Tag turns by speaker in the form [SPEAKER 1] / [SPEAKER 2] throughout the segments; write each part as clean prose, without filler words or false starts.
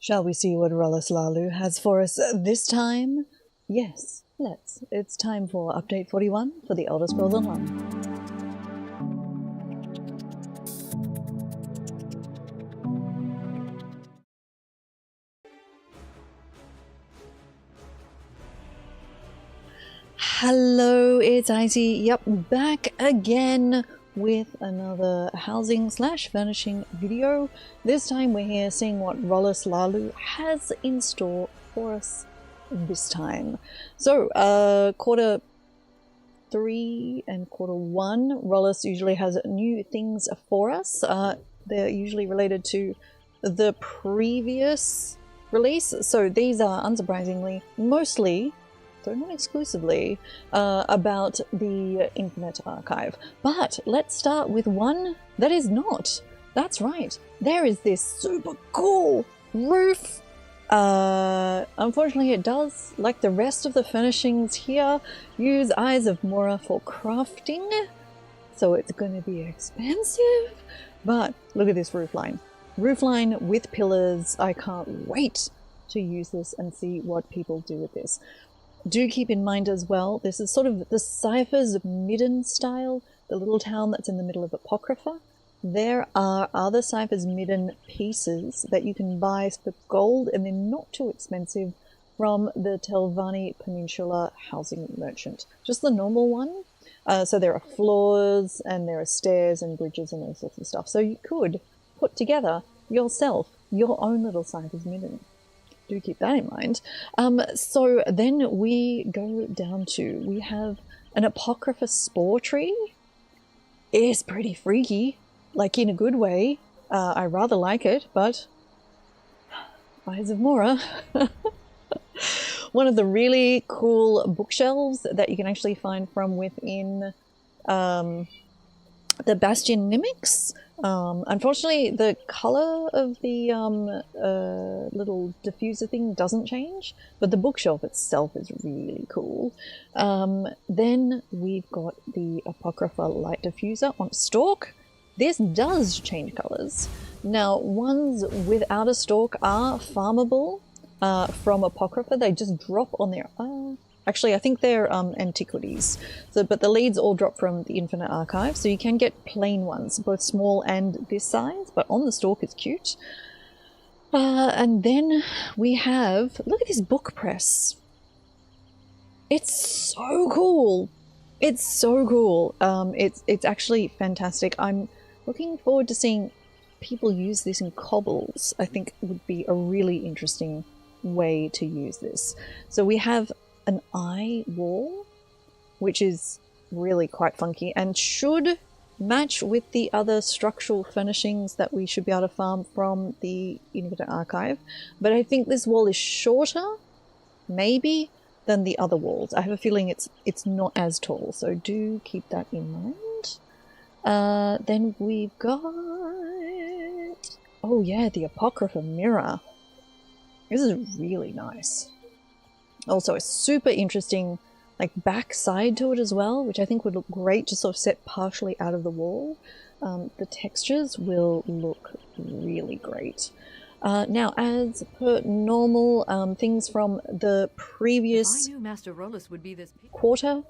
[SPEAKER 1] Shall we see what Rollis Hlaalu has for us this time? Yes, let's. It's time for Update 41 for the Elder Scrolls Online. Hello, it's Icy. Yep, back again with another housing/furnishing video. This time we're here seeing what Rollis Hlaalu has in store for us this time. So, quarter 3 and quarter 1, Rollis usually has new things for us. They're usually related to the previous release. So these are, unsurprisingly, mostly, though not exclusively, about the Infinite Archive. But let's start with one that is not. That's right. There is this super cool roof. Unfortunately, it does, like the rest of the furnishings here, use Eyes of Mora for crafting. So it's going to be expensive. But look at this roofline. Roofline with pillars. I can't wait to use this and see what people do with this. Do keep in mind as well, this is sort of the Cypher's Midden style, the little town that's in the middle of Apocrypha. There are other Cypher's Midden pieces that you can buy for gold, and they're not too expensive, from the Telvanni Peninsula housing merchant. Just the normal one. So there are floors, and there are stairs and bridges and all sorts of stuff. So you could put together yourself your own little Cypher's Midden. Do keep that in mind. So then we go down to, we have an Apocrypha spore tree. It's pretty freaky, like in a good way. I rather like it, but Eyes of Mora. One of the really cool bookshelves that you can actually find from within the Bastion Mimics. Unfortunately, the color of the little diffuser thing doesn't change, but the bookshelf itself is really cool. Then we've got the Apocrypha light diffuser on stalk. This does change colors. Now, ones without a stalk are farmable from Apocrypha. They just drop on their... Actually, I think they're antiquities. So, but the leads all drop from the Infinite Archive, so you can get plain ones, both small and this size, but on the stalk is cute. And then we have... Look at this book press. It's so cool. It's so cool. It's actually fantastic. I'm looking forward to seeing people use this in cobbles. I think it would be a really interesting way to use this. So we have an eye wall, which is really quite funky and should match with the other structural furnishings that we should be able to farm from the Infinite Archive. But I think this wall is shorter, maybe, than the other walls. I have a feeling it's not as tall, so do keep that in mind. Then we've got... Oh yeah, the Apocrypha mirror. This is really nice. Also a super interesting like back side to it as well, which I think would look great to sort of set partially out of the wall. The textures will look really great. Now, as per normal, things from the previous
[SPEAKER 2] Master Rollis would be this
[SPEAKER 1] quarter,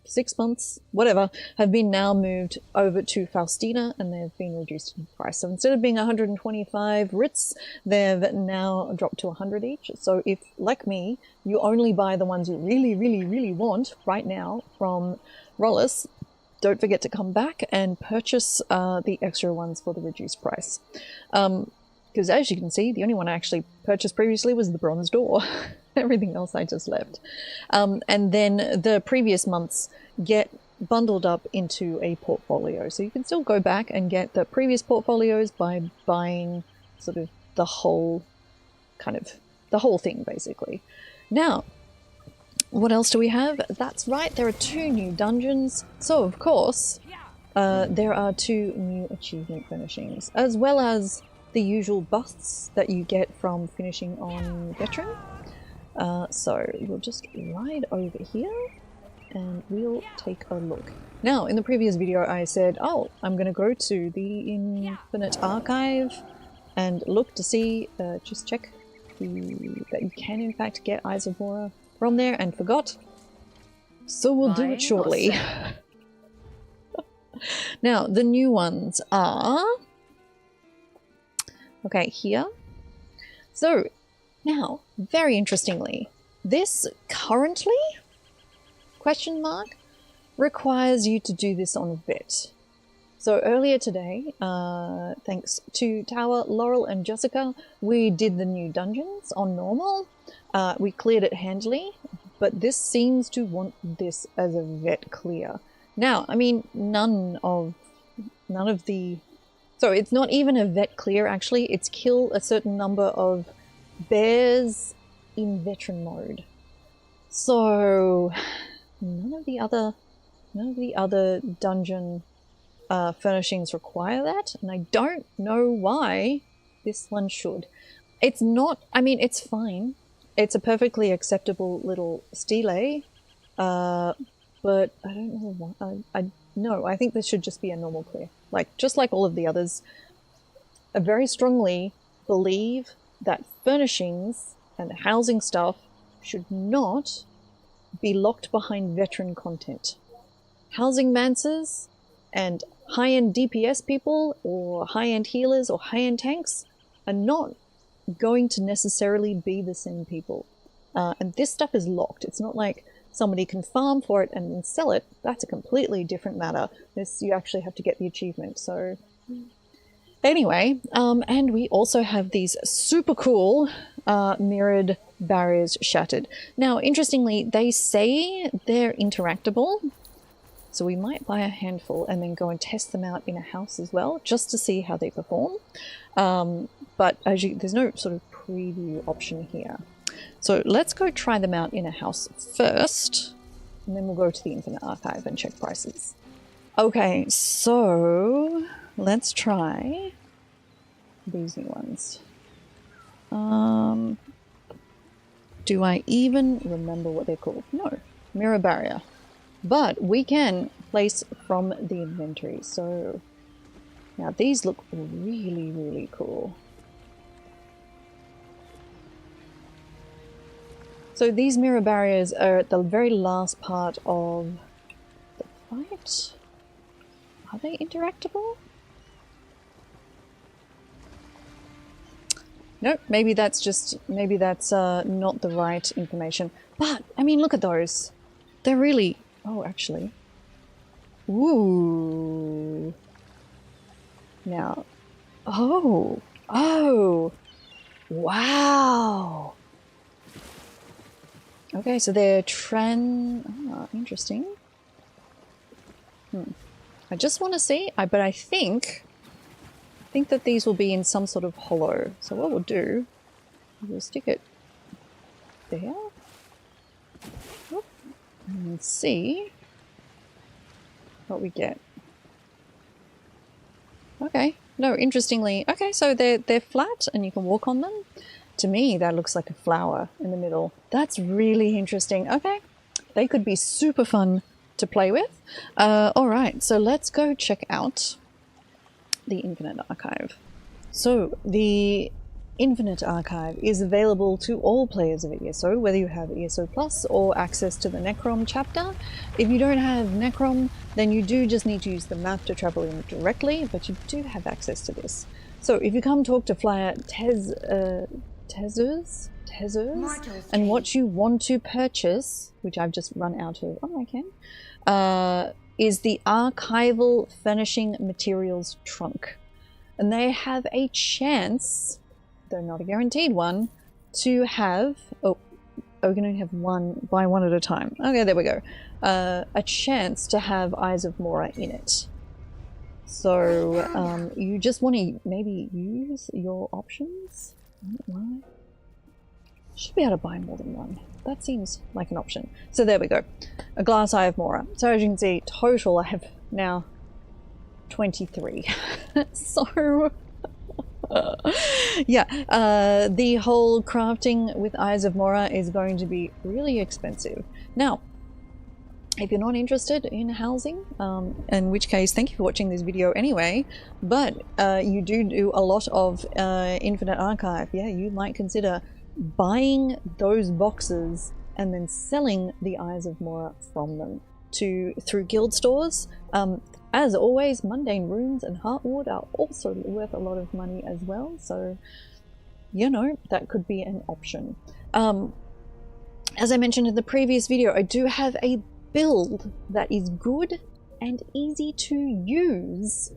[SPEAKER 1] 6 months, whatever, have been now moved over to Faustina, and they've been reduced in price. So instead of being 125 writs, they've now dropped to 100 each. So if, like me, you only buy the ones you really, really, really want right now from Rollis, don't forget to come back and purchase the extra ones for the reduced price. Because as you can see, the only one I actually purchased previously was the bronze door. Everything else I just left. And then the previous months get bundled up into a portfolio. So you can still go back and get the previous portfolios by buying sort of the whole, the whole thing, basically. Now, what else do we have? That's right, there are 2 new dungeons. So, of course, there are 2 new achievement furnishings, as well as the usual busts that you get from finishing on Veteran. So we'll just ride over here and we'll take a look. Now, in the previous video I said, oh, I'm going to go to the Infinite Archive and look to see, just check that you can in fact get Eyes of Mora from there and forgot. So we'll do it shortly. Now, the new ones are... Okay, here. So, now, very interestingly, this currently, question mark, requires you to do this on Vet. So earlier today, thanks to Tower, Laurel and Jessica, we did the new dungeons on normal. We cleared it handily, but this seems to want this as a Vet clear. Now, I mean, none of the... So it's not even a Vet clear, actually. It's kill a certain number of bears in veteran mode. So none of the other dungeon furnishings require that, and I don't know why this one should. It's not, I mean, it's fine. It's a perfectly acceptable little stele, but I don't know why. No, I think this should just be a normal clear. Like, just like all of the others. I very strongly believe that furnishings and housing stuff should not be locked behind veteran content. Housing mancers and high-end DPS people or high-end healers or high-end tanks are not going to necessarily be the same people. And this stuff is locked. It's not like somebody can farm for it and then sell it. That's a completely different matter. This, you actually have to get the achievement. So anyway, and we also have these super cool mirrored barriers shattered. Now, interestingly, they say they're interactable. So we might buy a handful and then go and test them out in a house as well, just to see how they perform. But as there's no sort of preview option here. So let's go try them out in a house first, and then we'll go to the Infinite Archive and check prices. Okay, so let's try these new ones. Do I even remember what they're called? No, mirror barrier. But we can place from the inventory. So now these look really, really cool. So these mirror barriers are at the very last part of the fight. Are they interactable? Nope, maybe that's not the right information. But, I mean, look at those. They're really... Oh, actually. Ooh. Now. Oh. Oh. Wow. Okay, so they're interesting. I just want to see, but I think that these will be in some sort of hollow. So what we'll do, we'll stick it there. And see what we get. Okay, no, interestingly, okay, so they're flat and you can walk on them. To me, that looks like a flower in the middle. That's really interesting. Okay, they could be super fun to play with. Alright, so let's go check out the Infinite Archive. So, the Infinite Archive is available to all players of ESO, whether you have ESO Plus or access to the Necrom chapter. If you don't have Necrom, then you do just need to use the map to travel in directly, but you do have access to this. So if you come talk to Flyer Tezers, and what you want to purchase, which I've just run out of, oh I can, is the Archival Furnishing Materials Trunk. And they have a chance, though not a guaranteed one, to have, we're going to have one, buy one at a time. Okay, there we go. A chance to have Eyes of Mora in it. So you just want to maybe use your options. Why? Should be able to buy more than one. That seems like an option. So there we go. A glass Eye of Mora. So as you can see, total I have now 23. So yeah, the whole crafting with Eyes of Mora is going to be really expensive. Now, if you're not interested in housing, in which case thank you for watching this video anyway, but you do a lot of Infinite Archive, yeah, you might consider buying those boxes and then selling the Eyes of Mora from them through guild stores. As always, mundane runes and heartwood are also worth a lot of money as well, so you know, that could be an option. As I mentioned in the previous video, I do have a build that is good and easy to use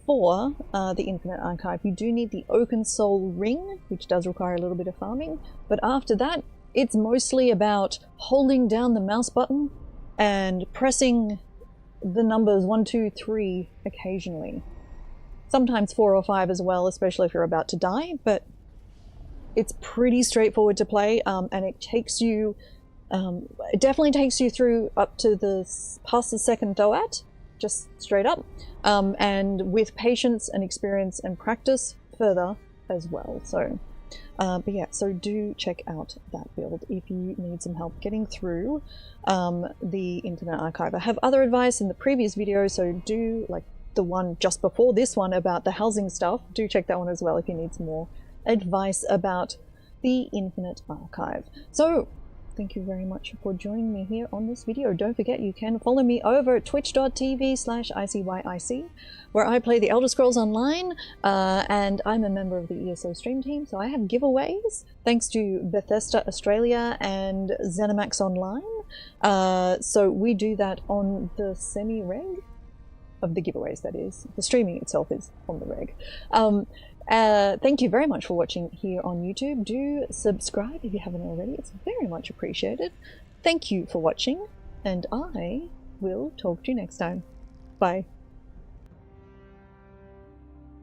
[SPEAKER 1] for the Infinite Archive. You do need the Oaken Soul Ring, which does require a little bit of farming, but after that, it's mostly about holding down the mouse button and pressing the numbers 1, 2, 3 occasionally. Sometimes 4 or 5 as well, especially if you're about to die, but it's pretty straightforward to play, and it takes you, it definitely takes you through up to past the second Doat, just straight up, and with patience and experience and practice further as well. So, but yeah, so do check out that build if you need some help getting through the Internet Archive. I have other advice in the previous video, so do, like the one just before this one about the housing stuff, do check that one as well if you need some more advice about the Infinite Archive. So thank you very much for joining me here on this video. Don't forget you can follow me over at twitch.tv/ICYIC, where I play the Elder Scrolls Online, and I'm a member of the ESO Stream Team, so I have giveaways thanks to Bethesda Australia and Zenimax Online. So we do that on the semi-reg of the giveaways, that is. The streaming itself is on the reg. Thank you very much for watching here on YouTube. Do subscribe if you haven't already. It's very much appreciated. Thank you for watching, and I will talk to you next time. Bye.